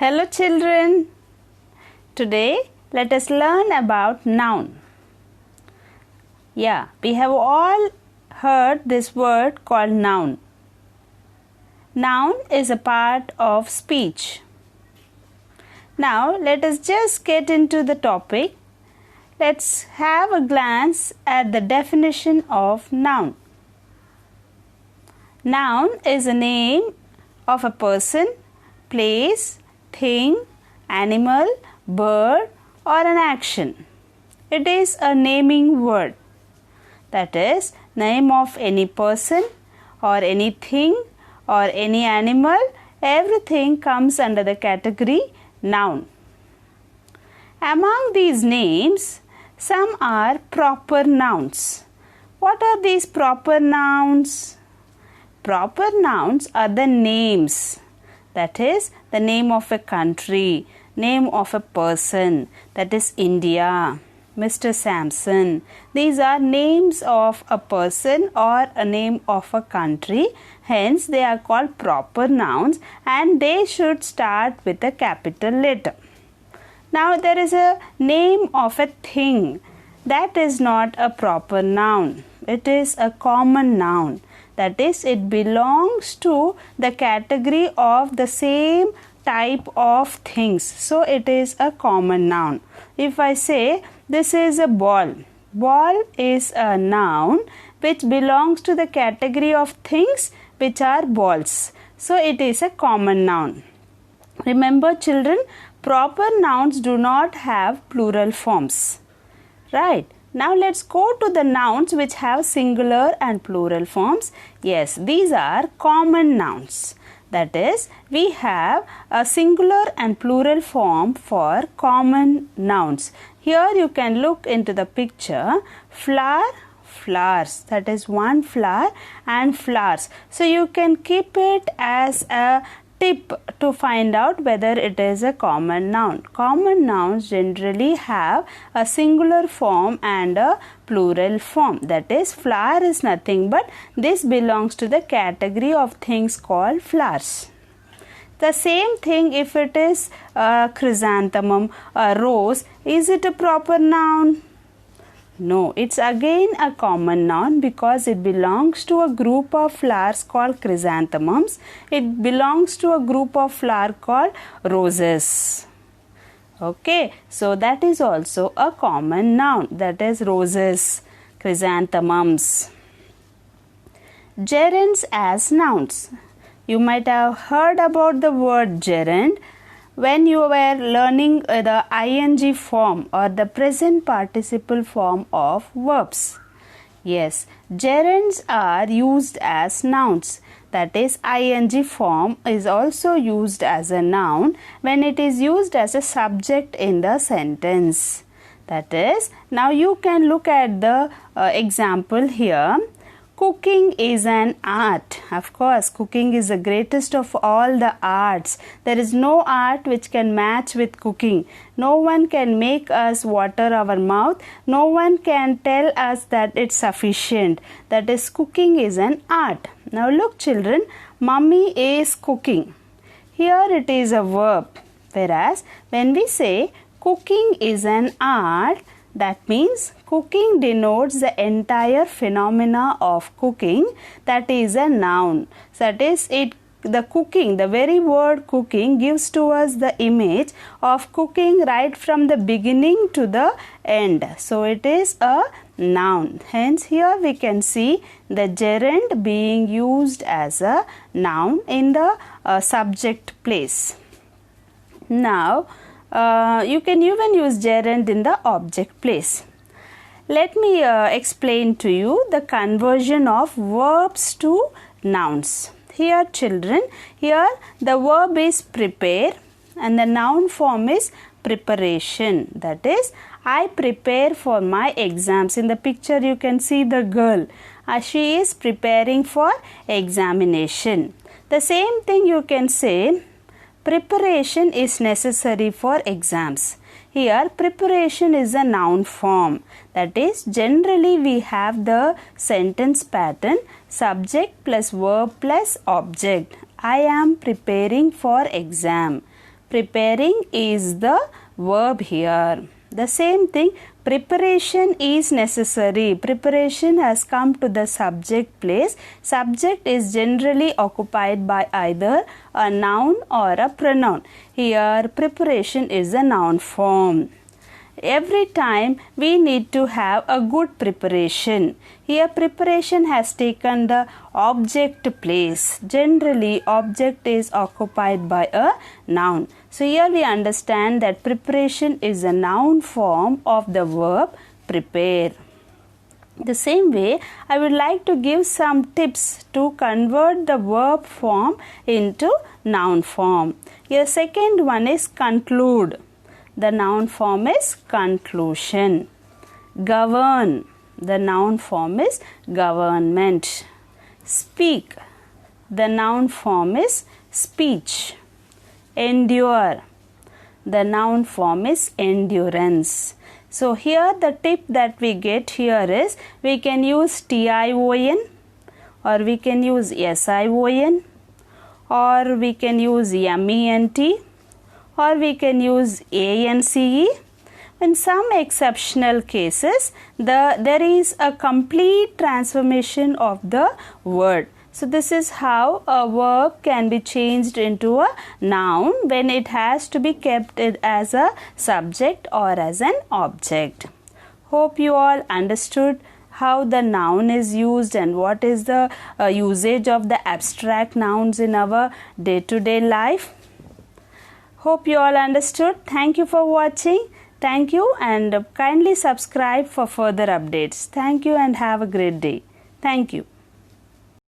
Hello children. Today let us learn about noun. Yeah, we have all heard this word called noun. Noun is a part of speech. Now let us just get into the topic. Let's have a glance at the definition of noun. Noun is a name of a person, place, thing, animal, bird or an action. It is a naming word. That is, name of any person or anything or any animal, everything comes under the category noun. Among these names, some are proper nouns. What are these proper nouns? Proper nouns are the names. That is, the name of a country, name of a person, that is India, Mr. Samson. These are names of a person or a name of a country. Hence, they are called proper nouns and they should start with a capital letter. Now, there is a name of a thing. That is not a proper noun. It is a common noun. That is, it belongs to the category of the same type of things. So, it is a common noun. If I say, this is a ball. Ball is a noun which belongs to the category of things which are balls. So, it is a common noun. Remember children, proper nouns do not have plural forms. Right. Now let's go to the nouns which have singular and plural forms. Yes, these are common nouns. That is, we have a singular and plural form for common nouns. Here you can look into the picture. Flower, flowers. That is one flower and flowers. So you can keep it as a tip to find out whether it is a common noun. Common nouns generally have a singular form and a plural form. That is, flower is nothing but this belongs to the category of things called flowers. The same thing if it is a chrysanthemum, a rose, is it a proper noun? No, it's again a common noun because it belongs to a group of flowers called chrysanthemums. It belongs to a group of flowers called roses. Okay, so that is also a common noun. That is roses, chrysanthemums. Gerunds as nouns. You might have heard about the word gerund when you were learning the ing form or the present participle form of verbs. Yes, gerunds are used as nouns. That is, ing form is also used as a noun when it is used as a subject in the sentence. That is, now you can look at the example here. Cooking is an art. Of course, cooking is the greatest of all the arts. There is no art which can match with cooking. No one can make us water our mouth. No one can tell us that it's sufficient. That is, cooking is an art. Now look children, mummy is cooking. Here it is a verb. Whereas when we say cooking is an art, that means cooking denotes the entire phenomena of cooking. That is a noun. So that is, the cooking, the very word cooking gives to us the image of cooking right from the beginning to the end. So it is a noun. Hence here we can see the gerund being used as a noun in the subject place. Now you can even use gerund in the object place. Let me explain to you the conversion of verbs to nouns. Here children, here the verb is prepare and the noun form is preparation. That is, I prepare for my exams. In the picture you can see the girl. She is preparing for examination. The same thing you can say, preparation is necessary for exams. Here preparation is a noun form. That is, generally we have the sentence pattern subject plus verb plus object. I am preparing for exam. Preparing is the verb here. The same thing, preparation is necessary. Preparation has come to the subject place. Subject is generally occupied by either a noun or a pronoun. Here, preparation is a noun form. Every time we need to have a good preparation. Here preparation has taken the object place. Generally object is occupied by a noun. So here we understand that preparation is a noun form of the verb prepare. The same way, I would like to give some tips to convert the verb form into noun form. Here second one is conclude. The noun form is conclusion. Govern. The noun form is government. Speak. The noun form is speech. Endure. The noun form is endurance. So here the tip that we get here is we can use TION or we can use SION or we can use MENT or we can use ANCE. In some exceptional cases, there is a complete transformation of the word. So this is how a verb can be changed into a noun when it has to be kept as a subject or as an object. Hope you all understood how the noun is used and what is the usage of the abstract nouns in our day-to-day life. Hope you all understood. Thank you for watching. Thank you and kindly subscribe for further updates. Thank you and have a great day. Thank you.